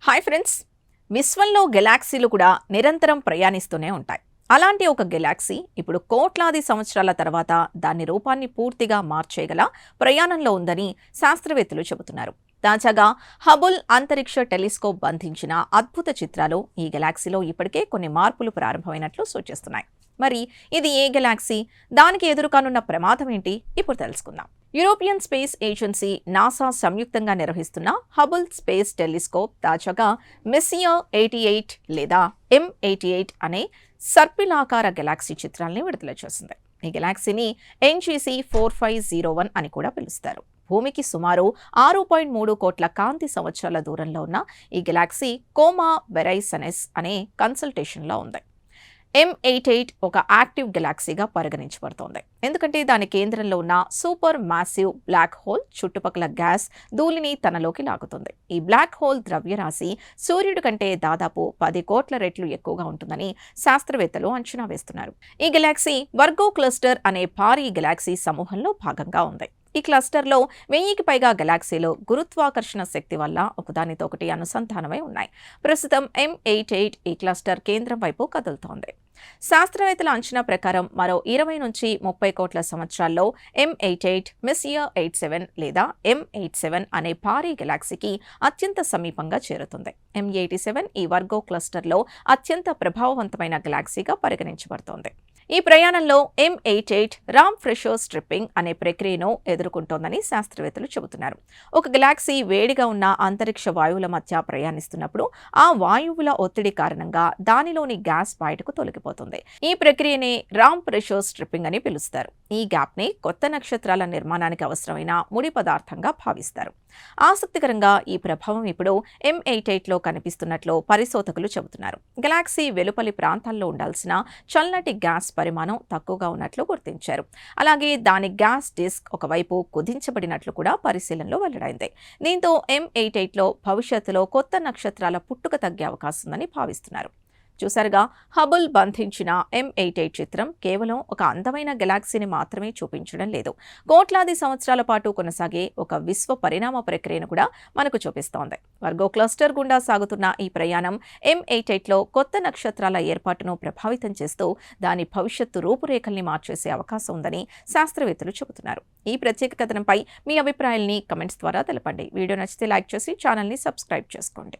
Hi friends, విశ్వంలో గెలాక్సీలు కూడా నిరంతరం ప్రయాణిస్తూనే ఉంటాయి. అలాంటి ఒక గెలాక్సీ ఇప్పుడు కోట్లాది సంవత్సరాల తర్వాత దాని రూపాన్ని పూర్తిగా మార్చేయగల ప్రయాణంలో ఉందని శాస్త్రవేత్తలు చెబుతున్నారు. తాజాగా హబుల్ అంతరిక్ష టెలిస్కోప్ బంధించిన అద్భుత చిత్రాలు ఈ గెలాక్సీలో ఇప్పటికే కొన్ని మార్పులు ప్రారంభమైనట్లు సూచిస్తున్నాయి. మరి ఇది ఏ గెలాక్సీ, దానికి ఎదురుకానున్న ప్రమాదం ఏంటి, ఇప్పుడు తెలుసుకుందాం. యూరోపియన్ స్పేస్ ఏజెన్సీ నాసా సంయుక్తంగా నిర్వహిస్తున్న హబుల్ స్పేస్ టెలిస్కోప్ తాజాగా మెస్సియర్ 88 లేదా M88 అనే సర్పిలాకార గెలాక్సీ చిత్రాల్ని విడుదల చేసింది. ఈ గెలాక్సీని NGC 4501 అని కూడా పిలుస్తారు. భూమికి సుమారు 6.3 కోట్ల కాంతి సంవత్సరాల దూరంలో ఉన్న ఈ గెలాక్సీ కోమా బెరైసనెస్ అనే కన్సల్టేషన్లో ఉంది. M88 ఒక యాక్టివ్ గెలాక్సీగా పరిగణించబడుతోంది, ఎందుకంటే దాని కేంద్రంలో ఉన్న సూపర్ మాసివ్ బ్లాక్ హోల్ చుట్టుపక్కల గ్యాస్ ధూళిని తనలోకి లాగుతుంది. ఈ బ్లాక్ హోల్ ద్రవ్యరాశి సూర్యుడి కంటే దాదాపు 10 కోట్ల రెట్లు ఎక్కువగా ఉంటుందని శాస్త్రవేత్తలు అంచనా వేస్తున్నారు. ఈ గెలాక్సీ వర్గో క్లస్టర్ అనే భారీ గెలాక్సీ సమూహంలో భాగంగా ఉంది. ఈ క్లస్టర్లో 1000కి పైగా గెలాక్సీలు గురుత్వాకర్షణ శక్తి వల్ల ఒకదానితో ఒకటి అనుసంధానమై ఉన్నాయి. ప్రస్తుతం M88 ఈ క్లస్టర్ కేంద్రం వైపు కదులుతోంది. శాస్త్రవేత్తల అంచనా ప్రకారం మరో 20 నుంచి 30 కోట్ల సంవత్సరాల్లో M88 మెస్సియర్ 87 లేదా M87 అనే భారీ గెలాక్సీకి అత్యంత సమీపంగా చేరుతుంది. M87 ఈ వర్గో క్లస్టర్లో అత్యంత ప్రభావవంతమైన గెలాక్సీగా పరిగణించబడుతోంది. ఈ ప్రయాణంలో M88 రామ్ ఫ్రెషర్ స్ట్రిప్పింగ్ అనే ప్రక్రియను ఎదుర్కొంటోందని శాస్త్రవేత్తలు చెబుతున్నారు. ఒక గెలాక్సీ వేడిగా ఉన్న అంతరిక్ష వాయువుల మధ్య ప్రయాణిస్తున్నప్పుడు ఆ వాయువుల ఒత్తిడి కారణంగా దానిలోని గ్యాస్ బయటకు తొలగిపోతుంది. ఈ ప్రక్రియనే రామ్ ఫ్రెషర్ స్ట్రిప్పింగ్ అని పిలుస్తారు. ఈ గ్యాప్ని కొత్త నక్షత్రాల నిర్మాణానికి అవసరమైన ముడి పదార్థంగా భావిస్తారు. ఆసక్తికరంగా ఈ ప్రభావం ఇప్పుడు M88లో కనిపిస్తున్నట్లు పరిశోధకులు చెబుతున్నారు. గెలాక్సీ వెలుపలి ప్రాంతాల్లో ఉండాల్సిన చల్లటి గ్యాస్ పరిమాణం తక్కువగా ఉన్నట్లు గుర్తించారు. అలాగే దాని గ్యాస్ డిస్క్ ఒకవైపు కుదించబడినట్లు కూడా పరిశీలనలో వెల్లడైంది. దీంతో M88లో భవిష్యత్తులో కొత్త నక్షత్రాల పుట్టుక తగ్గే అవకాశం ఉందని భావిస్తున్నారు. చూసారుగా, హబుల్ బంధించిన M88 చిత్రం కేవలం ఒక అందమైన గెలాక్సీని మాత్రమే చూపించడం లేదు, కోట్లాది సంవత్సరాల పాటు కొనసాగే ఒక విశ్వ పరిణామ ప్రక్రియను కూడా మనకు చూపిస్తోంది. వర్గో క్లస్టర్ గుండా సాగుతున్న ఈ ప్రయాణం M88లో కొత్త నక్షత్రాల ఏర్పాటును ప్రభావితం చేస్తూ దాని భవిష్యత్తు రూపురేఖల్ని మార్చేసే అవకాశం ఉందని శాస్త్రవేత్తలు చెబుతున్నారు. ఈ ప్రత్యేక కథనంపై మీ అభిప్రాయాల్ని కమెంట్స్ ద్వారా తెలపండి. వీడియో నచ్చితే లైక్ చేసి ఛానల్ని సబ్స్క్రైబ్ చేసుకోండి.